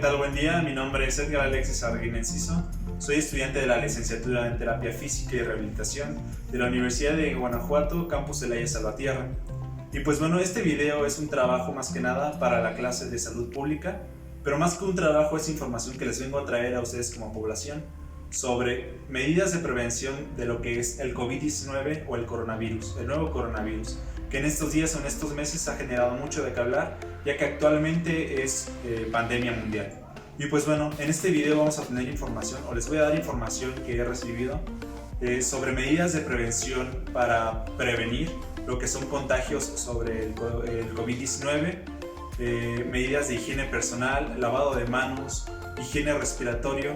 tal? Buen día. Mi nombre es Edgar Alexis Arguín Enciso. Soy estudiante de la licenciatura en Terapia Física y Rehabilitación de la Universidad de Guanajuato, Campus Celaya Salvatierra. Y pues bueno, este video es un trabajo más que nada para la clase de salud pública, pero más que un trabajo es información que les vengo a traer a ustedes como población sobre medidas de prevención de lo que es el COVID-19 o el coronavirus, el nuevo coronavirus, que en estos días o en estos meses ha generado mucho de qué hablar, ya que actualmente es pandemia mundial. Y pues bueno, en este video vamos a tener información, o les voy a dar información que he recibido sobre medidas de prevención para prevenir lo que son contagios sobre el COVID-19, medidas de higiene personal, lavado de manos, higiene respiratorio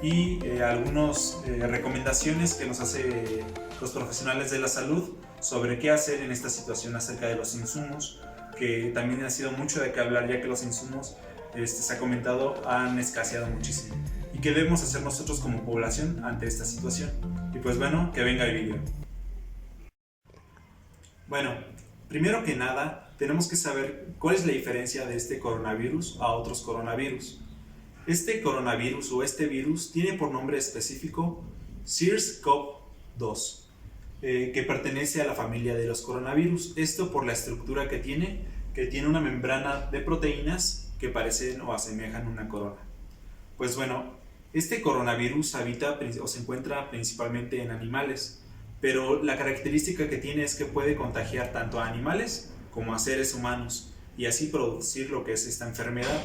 y algunas recomendaciones que nos hacen los profesionales de la salud sobre qué hacer en esta situación acerca de los insumos, que también ha sido mucho de qué hablar, ya que los insumos, se ha comentado, han escaseado muchísimo. ¿Y qué debemos hacer nosotros como población ante esta situación? Y pues bueno, que venga el video. Bueno, primero que nada, tenemos que saber cuál es la diferencia de este coronavirus a otros coronavirus. Este coronavirus o este virus tiene por nombre específico SARS-CoV-2, que pertenece a la familia de los coronavirus. Esto por la estructura que tiene una membrana de proteínas que parecen o asemejan una corona. Pues bueno, este coronavirus habita o se encuentra principalmente en animales, pero la característica que tiene es que puede contagiar tanto a animales como a seres humanos y así producir lo que es esta enfermedad,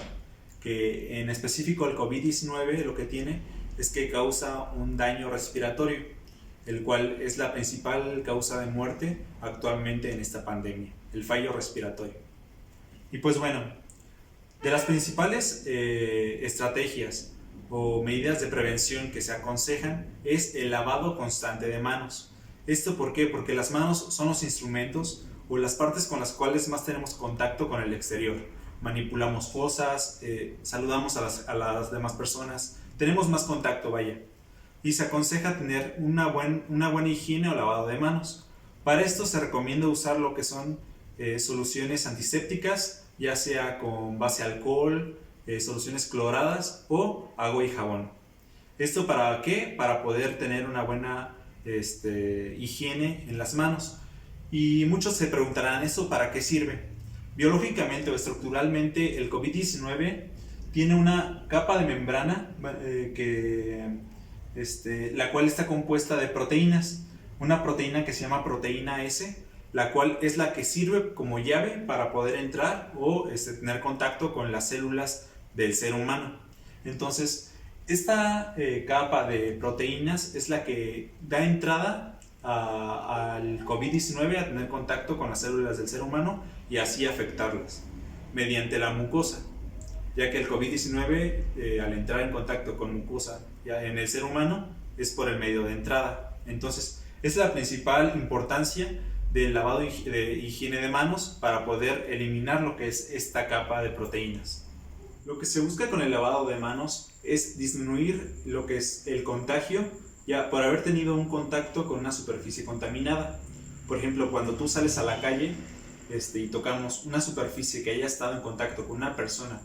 que en específico el COVID-19 lo que tiene es que causa un daño respiratorio, el cual es la principal causa de muerte actualmente en esta pandemia, el fallo respiratorio. Y pues bueno, de las principales estrategias o medidas de prevención que se aconsejan es el lavado constante de manos. ¿Esto por qué? Porque las manos son los instrumentos o las partes con las cuales más tenemos contacto con el exterior. Manipulamos cosas, saludamos a las demás personas, tenemos más contacto, vaya. Y se aconseja tener una buena higiene o lavado de manos. Para esto se recomienda usar lo que son soluciones antisépticas, ya sea con base alcohol, soluciones cloradas o agua y jabón. ¿Esto para qué? Para poder tener una buena higiene en las manos. Y muchos se preguntarán, ¿eso para qué sirve? Biológicamente o estructuralmente el COVID-19 tiene una capa de membrana la cual está compuesta de proteínas, una proteína que se llama proteína S, la cual es la que sirve como llave para poder entrar o tener contacto con las células del ser humano. Entonces, esta capa de proteínas es la que da entrada al COVID-19 a tener contacto con las células del ser humano y así afectarlas mediante la mucosa, ya que el COVID-19 al entrar en contacto con mucosa ya en el ser humano es por el medio de entrada. Entonces, es la principal importancia del lavado de higiene de manos para poder eliminar lo que es esta capa de proteínas. Lo que se busca con el lavado de manos es disminuir lo que es el contagio ya por haber tenido un contacto con una superficie contaminada. Por ejemplo, cuando tú sales a la calle y tocamos una superficie que haya estado en contacto con una persona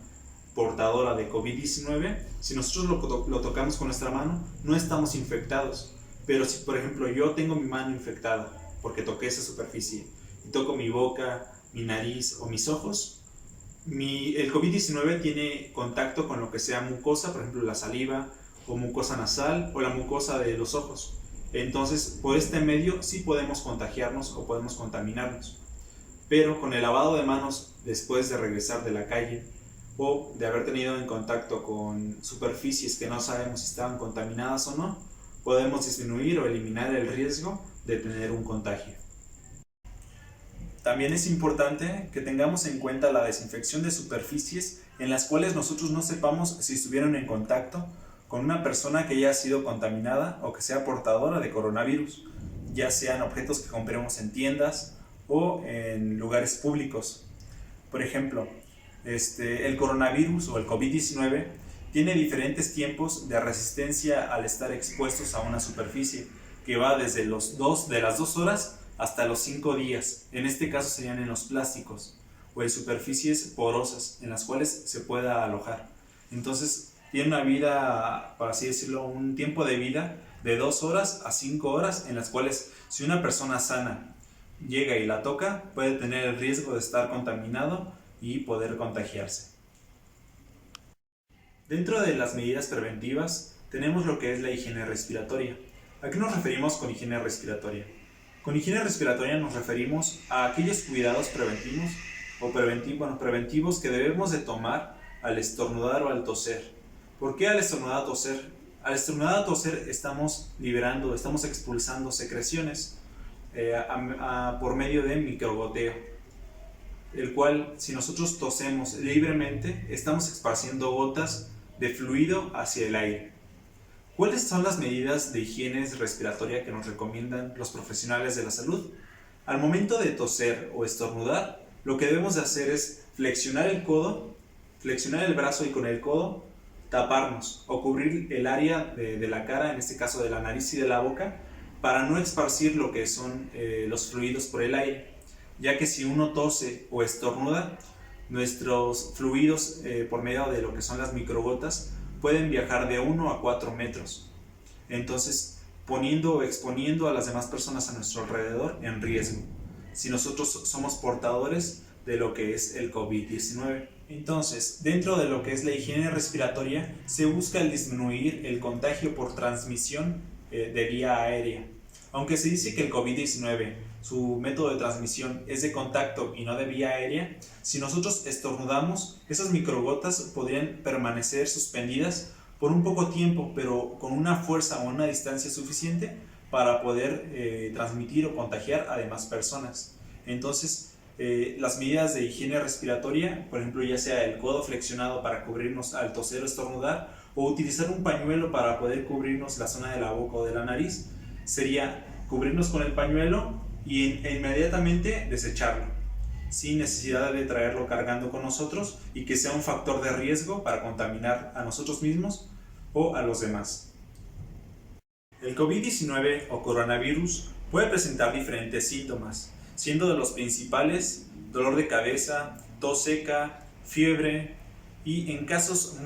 portadora de COVID-19, si nosotros lo tocamos con nuestra mano, no estamos infectados. Pero si, por ejemplo, yo tengo mi mano infectada porque toqué esa superficie y toco mi boca, mi nariz o mis ojos, el COVID-19 tiene contacto con lo que sea mucosa, por ejemplo la saliva o mucosa nasal o la mucosa de los ojos. Entonces, por este medio sí podemos contagiarnos o podemos contaminarnos. Pero con el lavado de manos después de regresar de la calle o de haber tenido en contacto con superficies que no sabemos si estaban contaminadas o no, podemos disminuir o eliminar el riesgo de tener un contagio. También es importante que tengamos en cuenta la desinfección de superficies en las cuales nosotros no sepamos si estuvieron en contacto con una persona que ya ha sido contaminada o que sea portadora de coronavirus, ya sean objetos que compremos en tiendas o en lugares públicos. Por ejemplo, el coronavirus o el COVID-19 tiene diferentes tiempos de resistencia al estar expuestos a una superficie, que va desde las 2 horas hasta los 5 días. En este caso serían en los plásticos o en superficies porosas en las cuales se pueda alojar. Entonces tiene una vida, por así decirlo, un tiempo de vida de 2 horas a 5 horas, en las cuales si una persona sana llega y la toca, puede tener el riesgo de estar contaminado y poder contagiarse. Dentro de las medidas preventivas tenemos lo que es la higiene respiratoria. ¿A qué nos referimos con higiene respiratoria? Con higiene respiratoria nos referimos a aquellos cuidados preventivos preventivos que debemos de tomar al estornudar o al toser. ¿Por qué al estornudar o toser? Al estornudar o toser estamos expulsando secreciones por medio de microgoteo, el cual, si nosotros tosemos libremente, estamos esparciendo gotas de fluido hacia el aire. ¿Cuáles son las medidas de higiene respiratoria que nos recomiendan los profesionales de la salud? Al momento de toser o estornudar, lo que debemos de hacer es flexionar el codo, flexionar el brazo y con el codo taparnos o cubrir el área de la cara, en este caso de la nariz y de la boca, para no esparcir lo que son los fluidos por el aire, ya que si uno tose o estornuda, nuestros fluidos por medio de lo que son las microgotas pueden viajar de 1 a 4 metros, entonces poniendo o exponiendo a las demás personas a nuestro alrededor en riesgo, si nosotros somos portadores de lo que es el COVID-19. Entonces, dentro de lo que es la higiene respiratoria, se busca el disminuir el contagio por transmisión de vía aérea. Aunque se dice que el COVID-19, su método de transmisión es de contacto y no de vía aérea, si nosotros estornudamos, esas microgotas podrían permanecer suspendidas por un poco tiempo, pero con una fuerza o una distancia suficiente para poder transmitir o contagiar a demás personas. Entonces, las medidas de higiene respiratoria, por ejemplo, ya sea el codo flexionado para cubrirnos al toser o estornudar, o utilizar un pañuelo para poder cubrirnos la zona de la boca o de la nariz, sería cubrirnos con el pañuelo y inmediatamente desecharlo, sin necesidad de traerlo cargando con nosotros y que sea un factor de riesgo para contaminar a nosotros mismos o a los demás. El COVID-19 o coronavirus puede presentar diferentes síntomas, siendo de los principales dolor de cabeza, tos seca, fiebre y en casos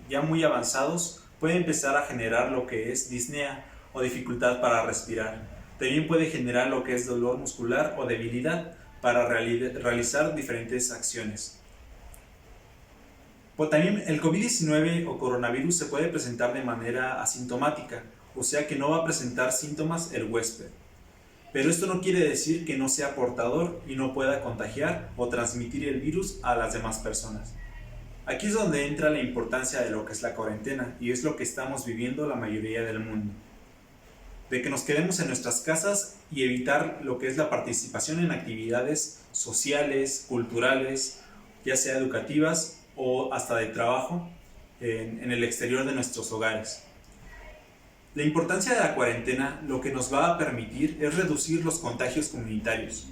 ya muy avanzados puede empezar a generar lo que es disnea o dificultad para respirar. También puede generar lo que es dolor muscular o debilidad para realizar diferentes acciones. También el COVID-19 o coronavirus se puede presentar de manera asintomática, o sea que no va a presentar síntomas el huésped. Pero esto no quiere decir que no sea portador y no pueda contagiar o transmitir el virus a las demás personas. Aquí es donde entra la importancia de lo que es la cuarentena y es lo que estamos viviendo la mayoría del mundo. De que nos quedemos en nuestras casas y evitar lo que es la participación en actividades sociales, culturales, ya sea educativas o hasta de trabajo en el exterior de nuestros hogares. La importancia de la cuarentena lo que nos va a permitir es reducir los contagios comunitarios.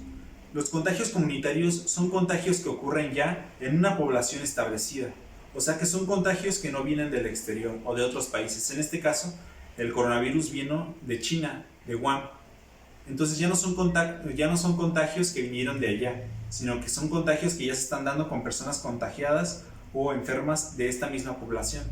Los contagios comunitarios son contagios que ocurren ya en una población establecida, o sea que son contagios que no vienen del exterior o de otros países. En este caso, el coronavirus vino de China, de Wuhan. Entonces ya no son contagios que vinieron de allá, sino que son contagios que ya se están dando con personas contagiadas o enfermas de esta misma población.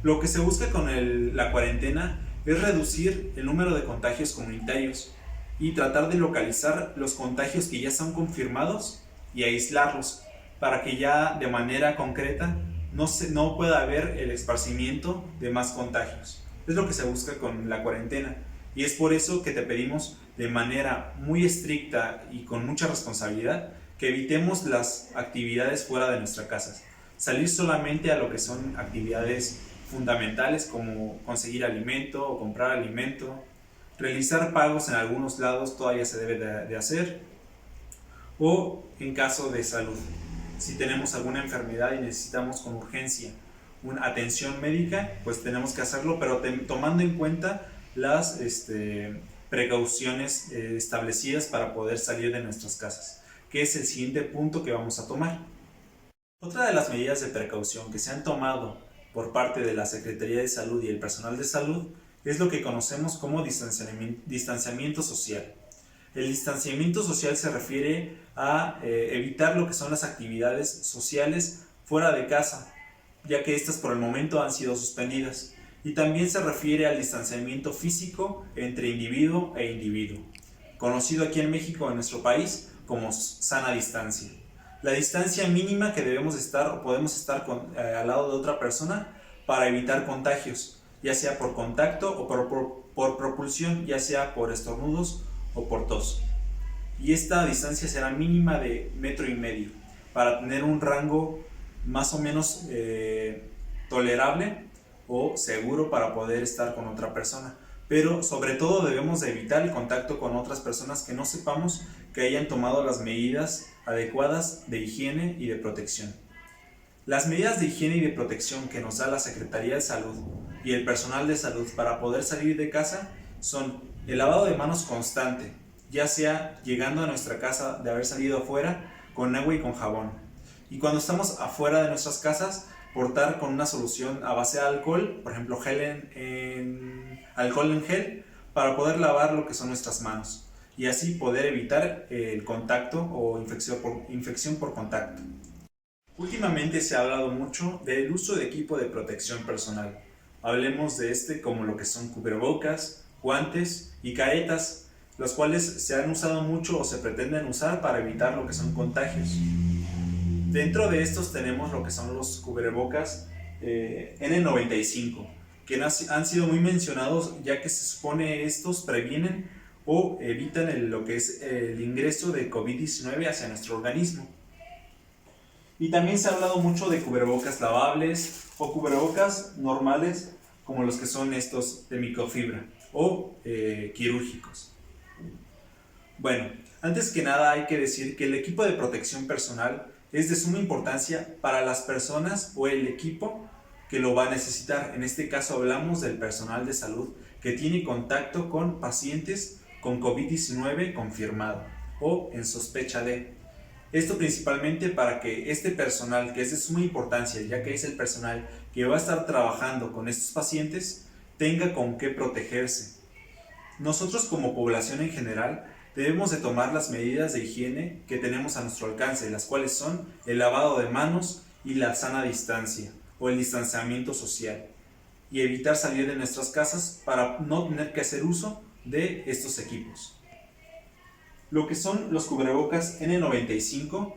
Lo que se busca con la cuarentena es reducir el número de contagios comunitarios y tratar de localizar los contagios que ya son confirmados y aislarlos para que ya de manera concreta no pueda haber el esparcimiento de más contagios. Es lo que se busca con la cuarentena y es por eso que te pedimos de manera muy estricta y con mucha responsabilidad que evitemos las actividades fuera de nuestra casa. Salir solamente a lo que son actividades fundamentales como conseguir alimento o comprar alimento, realizar pagos en algunos lados todavía se debe de hacer, o en caso de salud, si tenemos alguna enfermedad y necesitamos con urgencia una atención médica, pues tenemos que hacerlo, pero tomando en cuenta las precauciones establecidas para poder salir de nuestras casas, que es el siguiente punto que vamos a tomar. Otra de las medidas de precaución que se han tomado por parte de la Secretaría de Salud y el personal de salud es lo que conocemos como distanciamiento social. El distanciamiento social se refiere a evitar lo que son las actividades sociales fuera de casa, ya que estas por el momento han sido suspendidas. Y también se refiere al distanciamiento físico entre individuo e individuo, conocido aquí en México, en nuestro país, como sana distancia. La distancia mínima que debemos estar o podemos estar al lado de otra persona para evitar contagios, ya sea por contacto o por propulsión, ya sea por estornudos o por tos. Y esta distancia será mínima de 1,5 metros para tener un rango más o menos tolerable o seguro para poder estar con otra persona. Pero sobre todo debemos de evitar el contacto con otras personas que no sepamos que hayan tomado las medidas adecuadas de higiene y de protección. Las medidas de higiene y de protección que nos da la Secretaría de Salud y el personal de salud para poder salir de casa son el lavado de manos constante, ya sea llegando a nuestra casa de haber salido afuera con agua y con jabón. Y cuando estamos afuera de nuestras casas, portar con una solución a base de alcohol, por ejemplo alcohol en gel, para poder lavar lo que son nuestras manos y así poder evitar el contacto o infección por contacto. Últimamente se ha hablado mucho del uso de equipo de protección personal. Hablemos de como lo que son cubrebocas, guantes y caretas, los cuales se han usado mucho o se pretenden usar para evitar lo que son contagios. Dentro de estos tenemos lo que son los cubrebocas N95, que han sido muy mencionados ya que se supone estos previenen o evitan lo que es el ingreso de COVID-19 hacia nuestro organismo. Y también se ha hablado mucho de cubrebocas lavables o cubrebocas normales como los que son estos de microfibra o quirúrgicos. Bueno, antes que nada hay que decir que el equipo de protección personal es de suma importancia para las personas o el equipo que lo va a necesitar. En este caso hablamos del personal de salud que tiene contacto con pacientes con COVID-19 confirmado o en sospecha de. Esto principalmente para que este personal, que es de suma importancia, ya que es el personal que va a estar trabajando con estos pacientes, tenga con qué protegerse. Nosotros como población en general debemos de tomar las medidas de higiene que tenemos a nuestro alcance, las cuales son el lavado de manos y la sana distancia o el distanciamiento social, y evitar salir de nuestras casas para no tener que hacer uso de estos equipos. Lo que son los cubrebocas N95,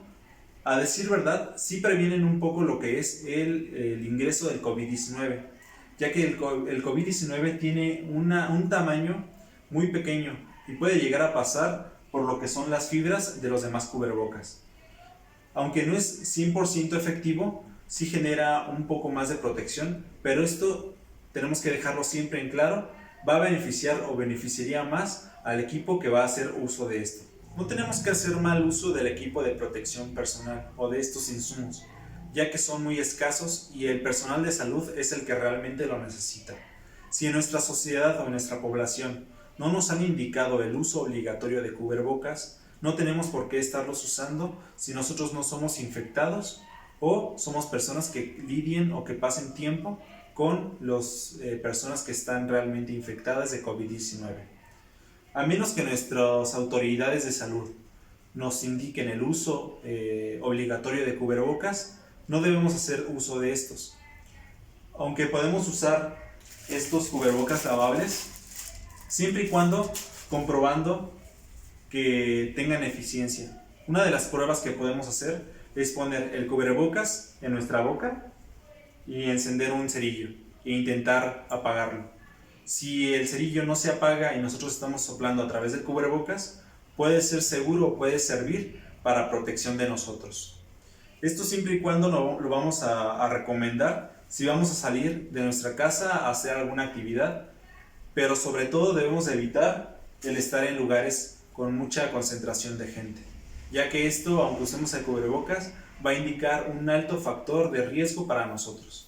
a decir verdad, sí previenen un poco lo que es el ingreso del COVID-19, ya que el COVID-19 tiene un tamaño muy pequeño y puede llegar a pasar por lo que son las fibras de los demás cubrebocas. Aunque no es 100% efectivo, sí genera un poco más de protección, pero esto tenemos que dejarlo siempre en claro, va a beneficiar o beneficiaría más al equipo que va a hacer uso de esto. No tenemos que hacer mal uso del equipo de protección personal o de estos insumos, ya que son muy escasos y el personal de salud es el que realmente lo necesita. Si en nuestra sociedad o en nuestra población no nos han indicado el uso obligatorio de cubrebocas, no tenemos por qué estarlos usando si nosotros no somos infectados o somos personas que lidien o que pasen tiempo con las personas que están realmente infectadas de COVID-19. A menos que nuestras autoridades de salud nos indiquen el uso obligatorio de cubrebocas, no debemos hacer uso de estos. Aunque podemos usar estos cubrebocas lavables, siempre y cuando comprobando que tengan eficiencia. Una de las pruebas que podemos hacer es poner el cubrebocas en nuestra boca y encender un cerillo e intentar apagarlo. Si el cerillo no se apaga y nosotros estamos soplando a través del cubrebocas, puede ser seguro o puede servir para protección de nosotros. Esto siempre y cuando lo vamos a recomendar si vamos a salir de nuestra casa a hacer alguna actividad, pero sobre todo debemos evitar el estar en lugares con mucha concentración de gente, ya que esto, aunque usemos el cubrebocas, va a indicar un alto factor de riesgo para nosotros.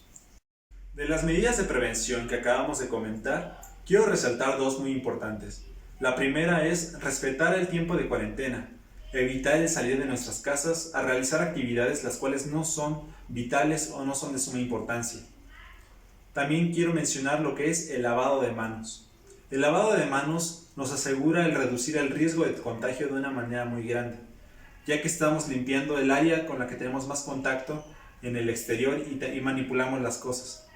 De las medidas de prevención que acabamos de comentar, quiero resaltar dos muy importantes. La primera es respetar el tiempo de cuarentena, evitar el salir de nuestras casas a realizar actividades las cuales no son vitales o no son de suma importancia. También quiero mencionar lo que es el lavado de manos. El lavado de manos nos asegura el reducir el riesgo de contagio de una manera muy grande, ya que estamos limpiando el área con la que tenemos más contacto en el exterior y manipulamos las cosas.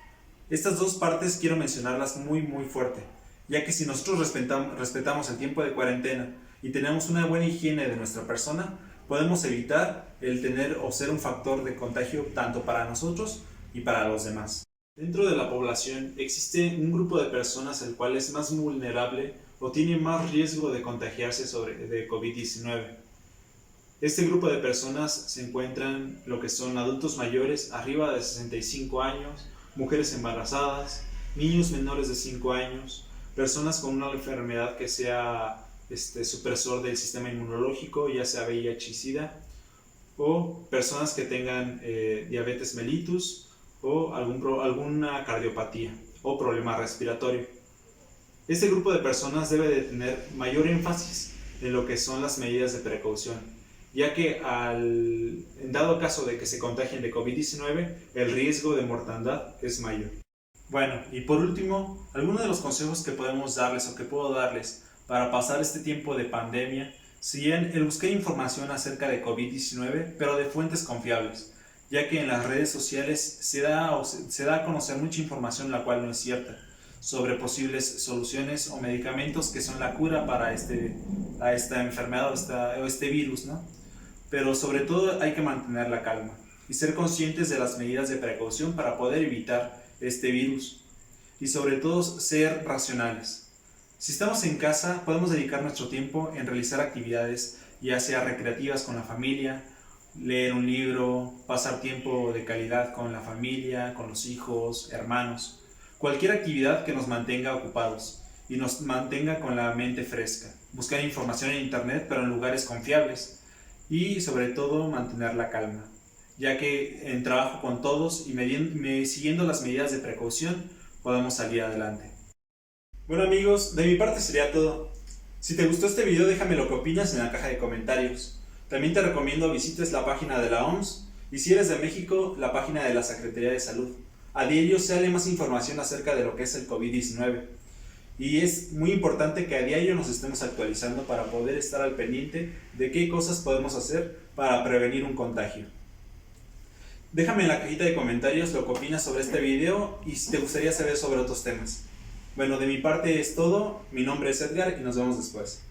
Estas dos partes quiero mencionarlas muy fuerte, ya que si nosotros respetamos el tiempo de cuarentena y tenemos una buena higiene de nuestra persona, podemos evitar el tener o ser un factor de contagio tanto para nosotros y para los demás. Dentro de la población existe un grupo de personas el cual es más vulnerable o tiene más riesgo de contagiarse de COVID-19. Este grupo de personas se encuentran lo que son adultos mayores arriba de 65 años, mujeres embarazadas, niños menores de 5 años, personas con una enfermedad que sea supresor del sistema inmunológico, ya sea VIH y SIDA, o personas que tengan diabetes mellitus o alguna cardiopatía o problema respiratorio. Este grupo de personas debe de tener mayor énfasis en lo que son las medidas de precaución, ya que en dado caso de que se contagien de COVID-19, el riesgo de mortandad es mayor. Bueno, y por último, algunos de los consejos que podemos darles o que puedo darles para pasar este tiempo de pandemia serían el buscar información acerca de COVID-19, pero de fuentes confiables, ya que en las redes sociales se da a conocer mucha información la cual no es cierta, sobre posibles soluciones o medicamentos que son la cura para esta enfermedad o este virus, ¿no? Pero sobre todo hay que mantener la calma y ser conscientes de las medidas de precaución para poder evitar este virus y sobre todo ser racionales. Si estamos en casa, podemos dedicar nuestro tiempo en realizar actividades, ya sea recreativas con la familia, leer un libro, pasar tiempo de calidad con la familia, con los hijos, hermanos, cualquier actividad que nos mantenga ocupados y nos mantenga con la mente fresca, buscar información en internet pero en lugares confiables y sobre todo mantener la calma, ya que en trabajo con todos y siguiendo las medidas de precaución podemos salir adelante. Bueno amigos, de mi parte sería todo. Si te gustó este video déjame lo que opinas en la caja de comentarios. También te recomiendo visites la página de la OMS y si eres de México, la página de la Secretaría de Salud. A diario sale más información acerca de lo que es el COVID-19 y es muy importante que a diario nos estemos actualizando para poder estar al pendiente de qué cosas podemos hacer para prevenir un contagio. Déjame en la cajita de comentarios lo que opinas sobre este video y si te gustaría saber sobre otros temas. Bueno, de mi parte es todo, mi nombre es Edgar y nos vemos después.